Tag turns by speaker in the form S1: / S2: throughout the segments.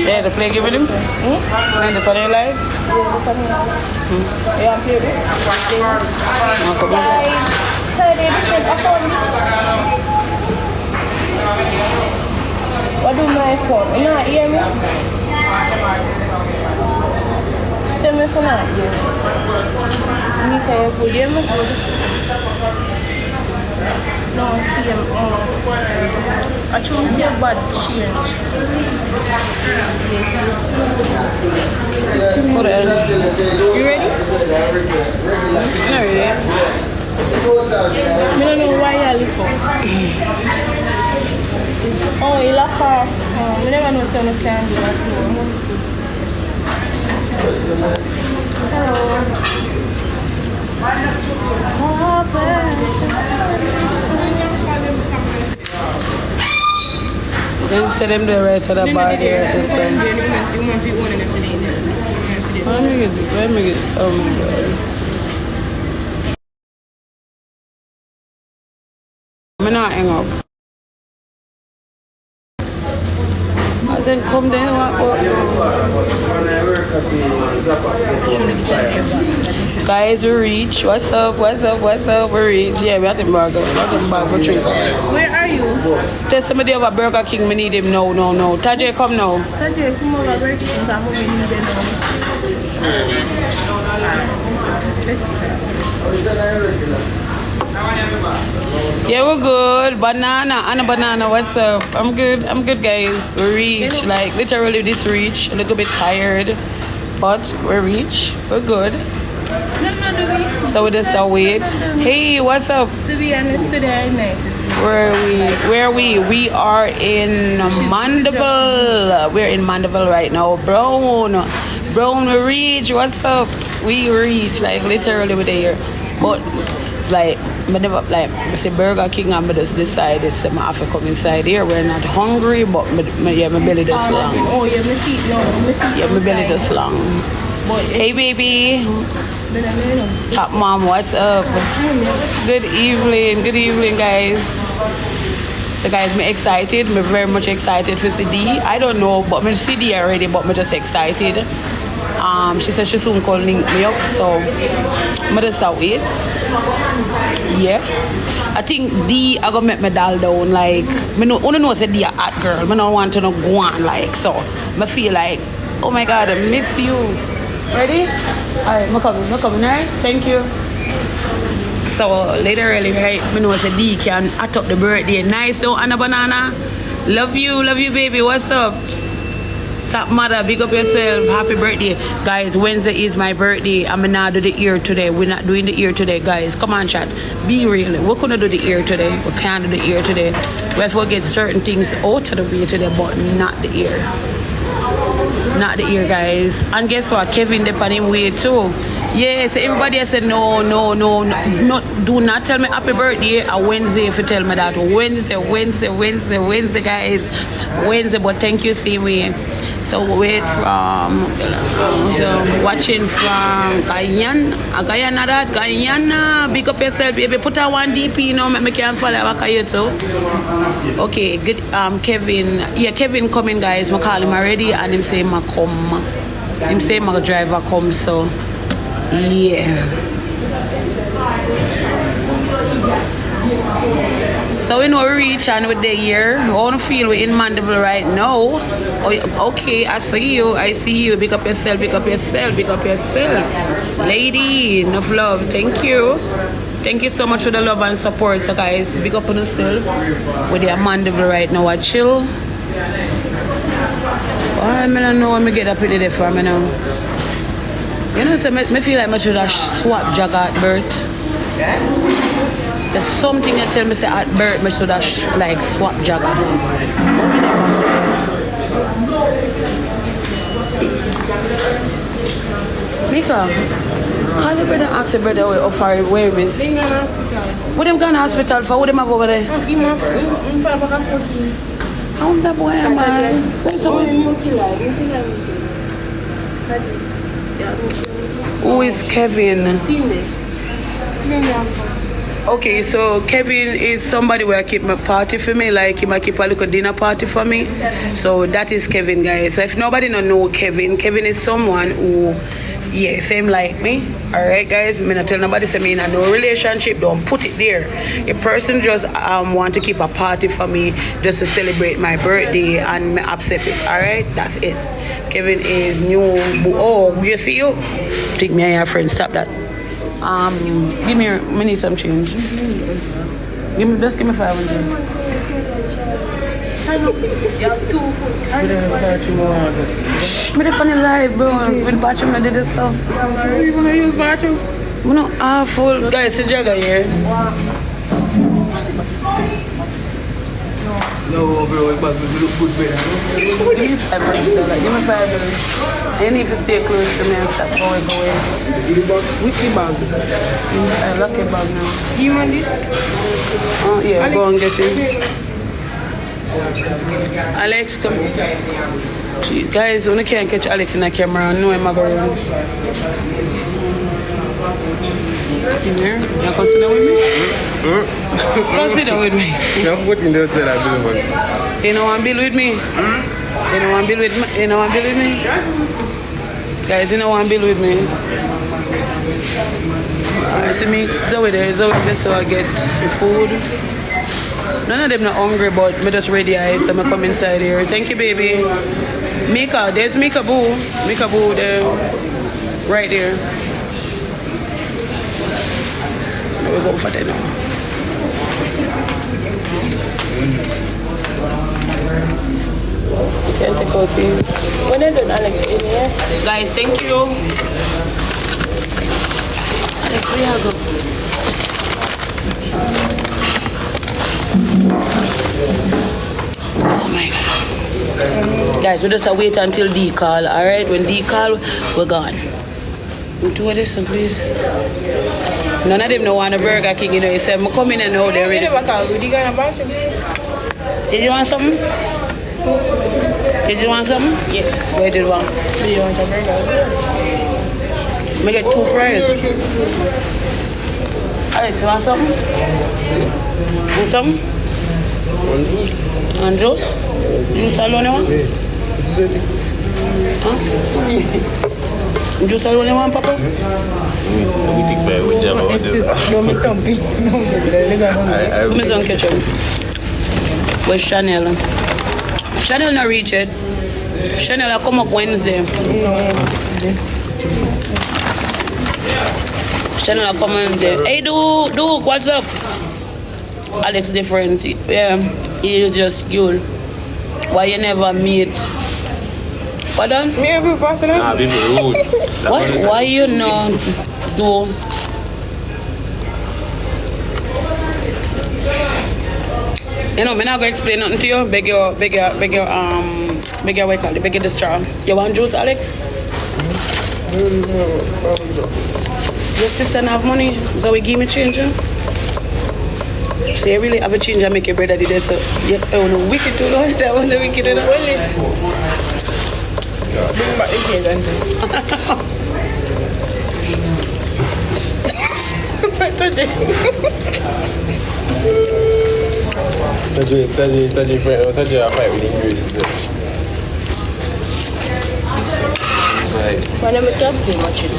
S1: Yeah, the play giving him? And the funny life? Yeah, I'm here. What do my phone? You not hear me? Tell me for not hear me. Can you hear me? No, see him. I choose see a bad change. Yes. Hold on. You ready? Not ready. I don't know why you're looking. Oh, you lock off. I never know someone can do that. Hello. Then set them there right to the bar there at the sun. Let me get, oh my god. I'm not hang up. I said, come there, guys, we reach. What's up? We reach. Yeah, we have to burger. For 3. Where are you? Tell somebody about Burger King. We need him. No. Tajay, come now. Tajay, come over Burger King. We need him now. Yeah, we're good. Banana, what's up? I'm good, guys. We reach, like literally this reach. A little bit tired, but we reach. We're good. So we just wait. Hey, what's up? To be honest, today I'm nice. Where are we? We are in Mandevile. We're in Mandevile right now. Brown, we reach. What's up? We reach, like literally we're there. But like, I never, like, I say Burger King and I just decided to have to come inside here. We're not hungry, but my belly just long. Oh, yeah, my belly just long. Hey, baby. Top mom, what's up? Good evening, guys. So, guys, I'm excited. I'm very much excited for CD. I don't know, but I'm CD already, but I'm just excited. She said she soon call link me up, so I'm just wait. Yeah, I think D I gonna make my doll down. Like, I know say D a hot girl. I don't want to go on like so. I feel like, oh my god, I miss you. Ready? Alright, I'm coming, alright? Thank you. So literally, right? I know say D can hot up the birthday. Nice though, Anna Banana. Love you, baby. What's up? Top mother, big up yourself. Happy birthday. Guys, Wednesday is my birthday. I'm not do the ear today. We're not doing the ear today, guys. Come on, chat. Be real. We're gonna do the ear today. We can't do the ear today. We have to get certain things out of the way today, but not the ear. Not the ear, guys. And guess what? Kevin dep on him way too. Yes, everybody has said no. Do not tell me happy birthday on Wednesday if you tell me that. Wednesday, guys. Wednesday, but thank you, same way. So wait from watching from Guyana. Big up yourself, baby. Put on one DP, you know, make me can follow back you too. Okay, good. Kevin. Yeah, Kevin coming, guys. I call him already and him say I come. Him say my driver come, so yeah. So we know we reach and we're there here. I want to feel we're in Mandeville right now. Oh, okay, I see you. Big up yourself. Lady, enough love. Thank you. Thank you so much for the love and support. So guys, big up on yourself. We're there at Mandeville right now. I chill. I don't know when we get up in there for me now. You know, so I feel like I should have swap jagger at birth. There's something that tell me say at birth I should have like swap jagger. Mika, call your brother and ask your brother how far where is? They go to hospital. What them going to hospital for? What them have over there? I'm how that boy am I? Who is Kevin? Okay, so Kevin is somebody where I keep my party for me, like he might keep a little dinner party for me. So that is Kevin, guys. So if nobody don't know Kevin, Kevin is someone who, yeah, same like me. Alright, guys. Me not tell nobody say me in a no relationship. Don't put it there. A person just want to keep a party for me just to celebrate my birthday and me accept it. Alright, that's it. Kevin is new. Oh, you see you? Take me and your friend. Stop that. Give me, we need some change. Just give me 500. Shh, me on the live, bro. With the bathroom, I did this stuff. You gonna use bathroom? We no full. Guys, the jagger here.
S2: No, bro, but we look good, better.
S1: Give me $500. Give me $5. You need to stay close to me and stop going away.
S2: Which bag?
S1: I lock your bag now.
S2: You want it?
S1: Oh, yeah, Alex, go and get it. Alex, come. Gee, guys, when I can't catch Alex in the camera, I know I'm going to run. In there? You consider with me? Consider with me.
S2: I'm putting the hotel at the moment.
S1: You know one bill with me? You know one bill with me? You know one bill with me? Guys, you know one bill with me? See me, Zoe there, so I get the food. None of them not hungry, but me just ready eyes, so I come inside here. Thank you, baby. Mika, there's Mika Boo. Mika Boo there. Right there. Now we go for that now. Can't take out tea. When I done Alex in here. Guys, thank you. Alex, where you go? Oh my god. Guys, we just wait until D call, alright? When D call, we're gone. Do this one, please. None of them know want a Burger King, you know. He said, I'm coming and now they're ready. Did you want something? Did you want something? Yes. What did you want? Do you want a burger? Make it 2 fries. Alex, you want something? Want something? And juice? Juice alone you want? Huh? Juice alone you want, Papa?
S2: We think by whichever one is.
S1: No, me thumpy. Give me some ketchup. Where's Chanel? Chanel not reach it. Chanel will come up Wednesday. Chanel will come Wednesday. Hey, Duke, what's up? Alex different. Yeah, he just you. Why you never meet? Pardon?
S2: Me every person. Nah, people rude.
S1: Why you not do? You know, I'm not gonna explain nothing to you. Beg your, what you call it? Beg your the straw. You want juice, Alex? Your sister not have money, so we give me change. So you really have a change and make your brother do this. So you no wicked too, no? That one the wicked enough.
S2: Bring back the change and Touch your fight with English.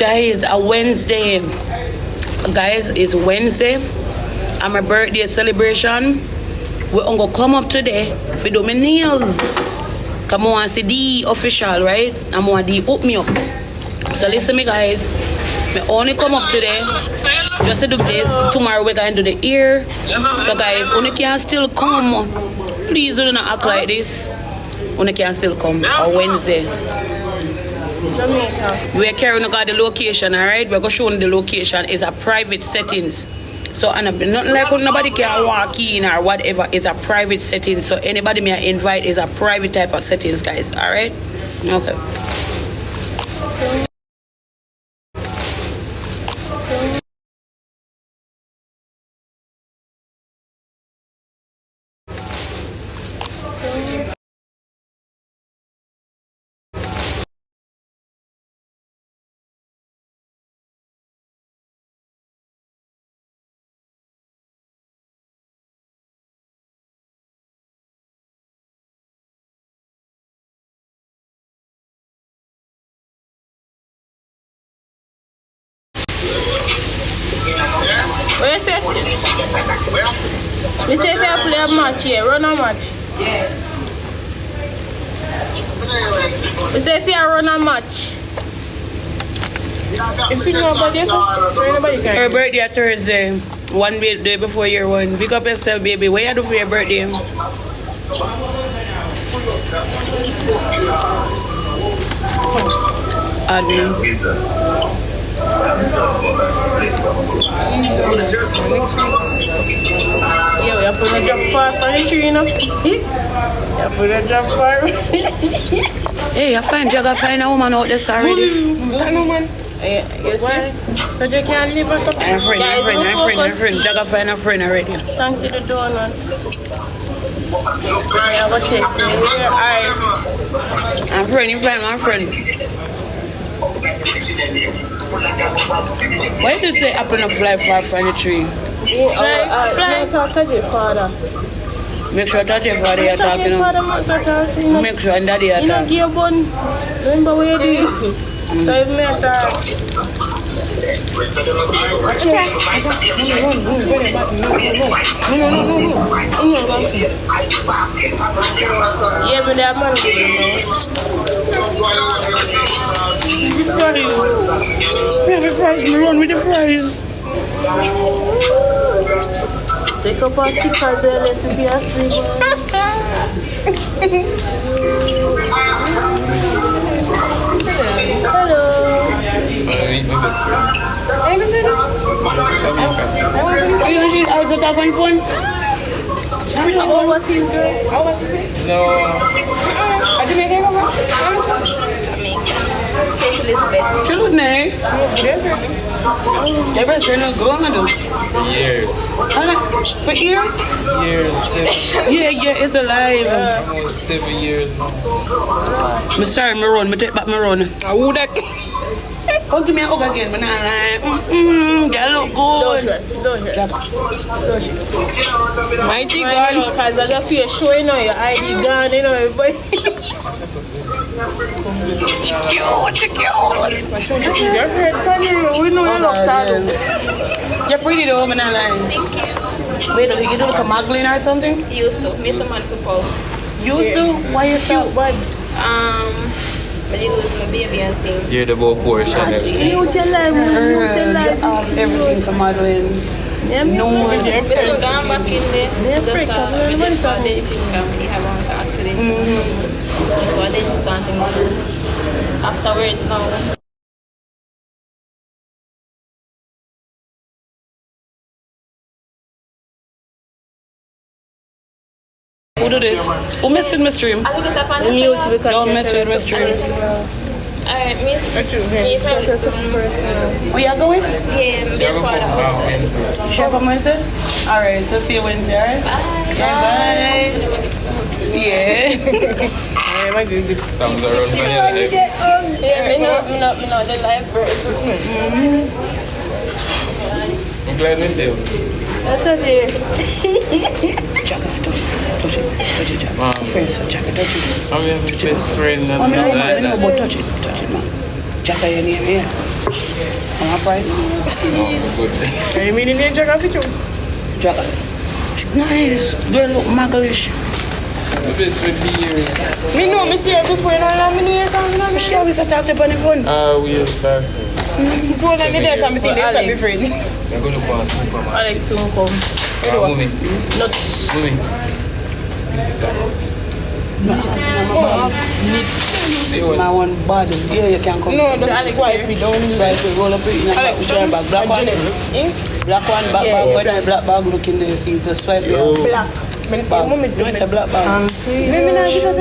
S1: Guys, a Wednesday. Guys, it's Wednesday. And my birthday celebration. We're gonna come up today for do my nails. Come on and see the official, right? I'm gonna the hook me up. So listen me guys. Me only come up today just to do this. Tomorrow we're going to do the ear. So guys, only can still come. Please do not act like this. Only can still come on Wednesday. Jamaica. We're carrying the location, alright? We're going to show you the location. It's a private settings. So and nothing like nobody can walk in or whatever. It's a private setting. So anybody may invite is a private type of settings, guys. Alright? Okay.
S3: You say if you play a match here, run a match.
S1: Yeah.
S3: You say if you run a match.
S2: If you know about this, nobody can.
S1: Her birthday on Thursday. One day before year one. Pick up yourself, baby. What you do for your birthday? Admin.
S3: Yo, you put a drop far for the tree, you know? You put a drop far.
S1: Hey, I find a woman out there already.
S3: No man. You see? But you can't leave us up.
S1: I'm friend. Jagga find a friend already.
S3: Thanks to the donut. Yeah, what takes you? Alright.
S1: I'm friend. Why did you say apple not fly far from the tree?
S3: Fly, touch your father.
S1: Make sure touch your father you're talking. Make sure and daddy you're
S3: You know,
S1: talking.
S3: give one. Remember what you do? So if me attack. Yeah, but that man
S1: We have the fries, we run with the fries.
S3: take up our tickers and let it be a sweet Hello.
S1: Are you actually out of talking phone?
S3: How was his girl?
S2: No.
S3: Are you making a one? Saint Elizabeth.
S1: She look nice. Your best friend look good, I do.
S2: Years.
S1: For years?
S2: Years.
S1: Yeah, it's alive.
S2: Almost 7 years now.
S1: I'm sorry, me run. Me take back my run.
S2: I would that.
S1: Come to me and hug again. Me not like, girl look good.
S3: Don't hurt.
S2: Mighty
S3: God. Because I got fear showing you know, your ID gone, you know, everybody.
S1: She cute.
S3: Your head funny, we know you look tired.
S1: You're pretty though, me not lying.
S4: Thank you.
S1: Wait, did you do like a muggling or something?
S4: Used to. Mr. Man propose.
S1: Used to? Why you cute, bud?
S4: But you lose my baby and sing.
S2: You're the ball portion.
S3: You tell them,
S1: Everything for modeling. No one.
S4: We still gone back in there. We just saw the family have an accident. So I didn't something. Afterwards now.
S1: Who do this? Who messed with my stream?
S4: I look it up on the
S3: Mute because
S1: Don't mess with my stream.
S4: Alright, miss. Me first.
S1: We are going?
S4: Yeah, my father outside.
S1: Shall come Wednesday? Alright, so see you Wednesday, alright?
S4: Bye.
S1: Bye. Yeah.
S3: I'm a good.
S2: Thumbs around my
S4: Yeah, me know the life birth.
S2: I'm glad we see you.
S1: Touch it, Jack.
S2: Mom.
S1: Friends, Jack, touch it.
S2: I'm your best friend and
S1: I
S2: that.
S1: know, but touch it, man. Jack, your name here. I'm not frightened.
S2: Oh, good.
S3: Are you meaning me Jack picture?
S1: Jack. Nice. Girl look muggleish.
S2: The best friend for years.
S3: Me know, me see her before you know, me know
S1: She always talked about the phone.
S2: We are back.
S3: you told me there come see this be friend.
S2: I'm going to pass.
S3: Alex soon come.
S2: Moving.
S3: Nuts.
S2: Moving.
S1: My one body. Yeah, you can come.
S3: No, that's Alex wife. We don't
S1: Right, we roll up it in
S3: Alex,
S1: a back. Black one. Black one, back bag. When I black bag look in there, see the swipe there.
S3: black.
S1: Bag. No, it's a black bag.
S3: Maybe not get up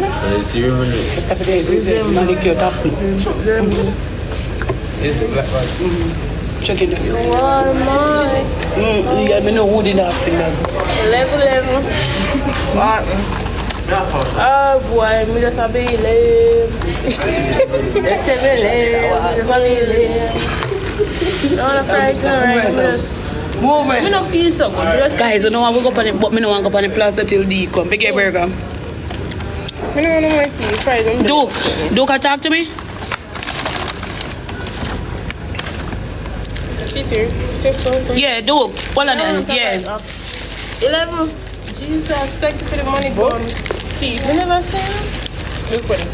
S1: Tap it there, so you say, manicure tap.
S2: It's a black bag.
S1: Check it there.
S3: Oh my.
S1: Yeah, me know who did that thing that.
S3: Level. Oh boy, me just a be lame. Let's say me lame. Just a be lame. I wanna fight alright, just.
S1: Move
S3: Me
S1: it.
S3: no feel so good. Just.
S1: Guys, I know I will go on it, but me no want to go on the plaza till D come. Big burger.
S3: Me no wanna my tea. Fry them.
S1: Duke, talk to me.
S3: Shit here. Take something.
S1: Yeah, do. One of them. Yeah.
S3: 11. Jesus, thank you for the money, gone. Thief. You never say that? Look for it.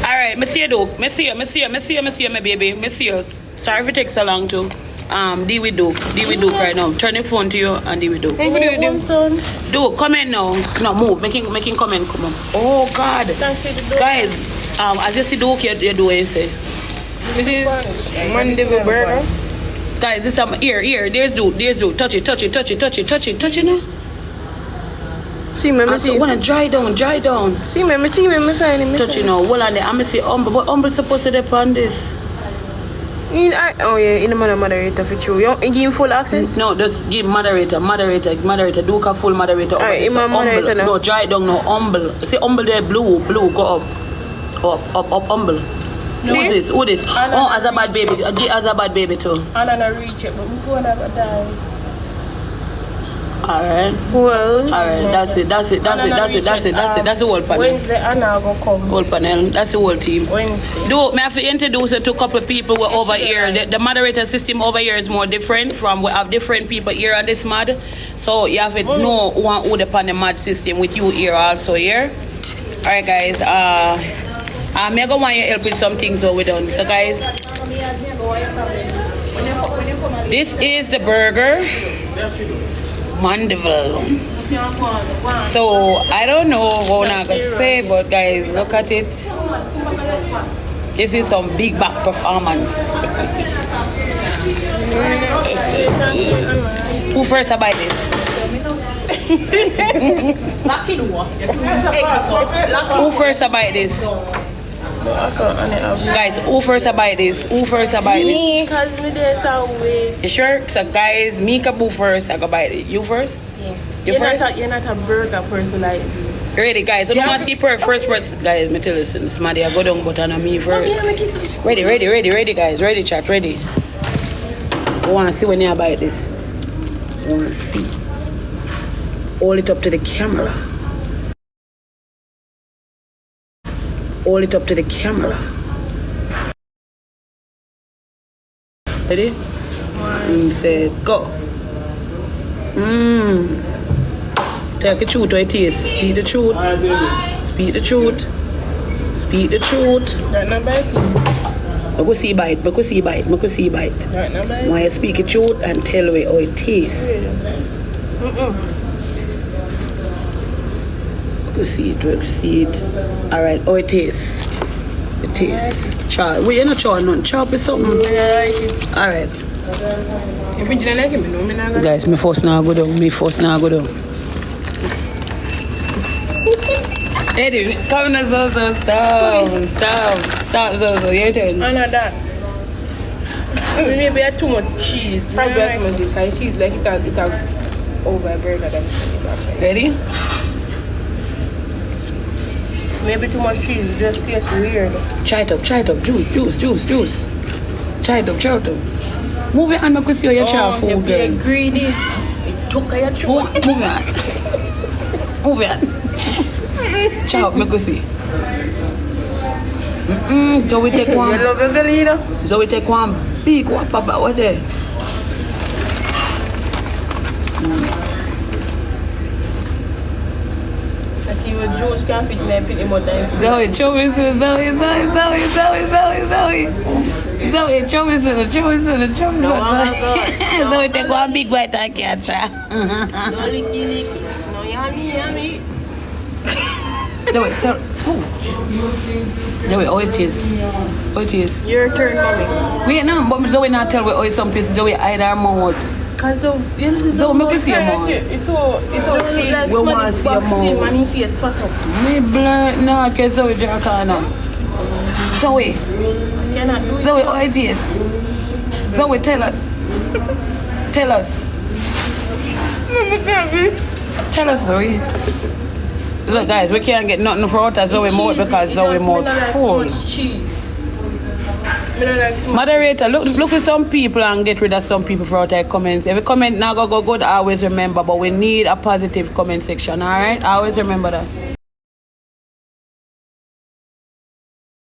S1: Alright, Monsieur Duke. Monsieur, my baby. Messieurs. Sorry if it takes so long to deal with Duke. Deal with Duke right now. Turn the phone to you and deal with Duke. Duke, come in now. No, move. Making comment. Come on. Oh God. Guys, as you see Duke, you do what you say.
S3: This is Mandevile burger.
S1: Guys, this is here. There's Duke. Touch it now.
S3: See me, see.
S1: I wanna dry down.
S3: See me, find him.
S1: Touch it now. Hold on there. I'm gonna say humble, but humble supposed to depend this.
S3: In the moderator for you. You give him full access?
S1: No, just give moderator. Duke a full moderator.
S3: Alright, I'm a moderator now.
S1: No, dry down now. Humble. See humble there, blue, go up, humble. Who this? Oh, as a bad baby. As a bad baby too.
S3: And I don't reach it, but I'm going to die.
S1: Alright.
S3: Well.
S1: Alright, that's it. That's the whole panel.
S3: Wednesday, Anna will come.
S1: Whole panel. That's the whole team.
S3: Wednesday.
S1: May I have to introduce you to a couple of people who are over here. The moderator system over here is more different from we have different people here on this mod. So you have to know who depend the mod system with you here also here. Alright guys, I'm going to want you help with some things we're done. So guys, this is the burger. Mandevile. So I don't know what I'm gonna say, but guys, look at it. This is some big back performance. Who first to buy this? Who first to buy this? Guys, who first to buy this? Me,
S3: because me there's a way.
S1: You sure? So guys, me can move first, I go buy it. You first?
S3: Yeah.
S1: You're first?
S3: You're not a burger person like me.
S1: Ready guys, I don't want to see first person. Guys, me tell you, this Maddie, I go down but on me first. Ready guys, ready chat, ready. I want to see when you buy this. I want to see. Hold it up to the camera. Hold it up to the camera. Ready? And say go. Take the truth, it is. Speak the truth. Speak the truth.
S3: Right now, bite.
S1: I go see bite. Right now, bite. When you speak the truth and tell me how it is. We see it. Alright, how it is. Chop. You're not chop nothing. Chop is something. Alright.
S3: If you don't like him,
S1: guys, me first now go down. Eddie, come on, stop, your turn.
S3: I know that. Maybe I had too much cheese. Probably too much cheese, like it has over burger than
S1: Ready?
S3: Maybe too much cheese, it just tastes weird.
S1: Try it up. Juice. Try it up. Move your hand, because you're your food, girl.
S3: You're greedy. It took your throat.
S1: Move your hand. Chop, make us see. So we take one.
S3: You love your Galina?
S1: So we take one big one, Papa. What's it?
S3: Like you with juice can't fit me and pick him out and
S1: Zoe, show me some. Zoe, show me some. Zoe, take one big bite and catch her.
S3: No, licky. No, yummy.
S1: Zoe, tell her. Zoe, how it is?
S3: Your turn, mommy.
S1: Wait, no, but Zoe not tell me how it's some places. Zoe hide her mouth.
S3: Because of, you know,
S1: Zoe, make me see your mouth.
S3: It all like
S1: we want to see your mouth.
S3: Money face, fuck up.
S1: Me blur, no, because Zoe drink on now. Zoe,
S3: Cannot do it.
S1: Zoe, how it is? Zoe, tell us. Tell us, Zoe. Look, guys, we can't get nothing for out of Zoe mouth because Zoe mouth full. Moderator, look at some people and get rid of some people for out their comments. If a comment now go good, always remember, but we need a positive comment section, alright? Always remember that.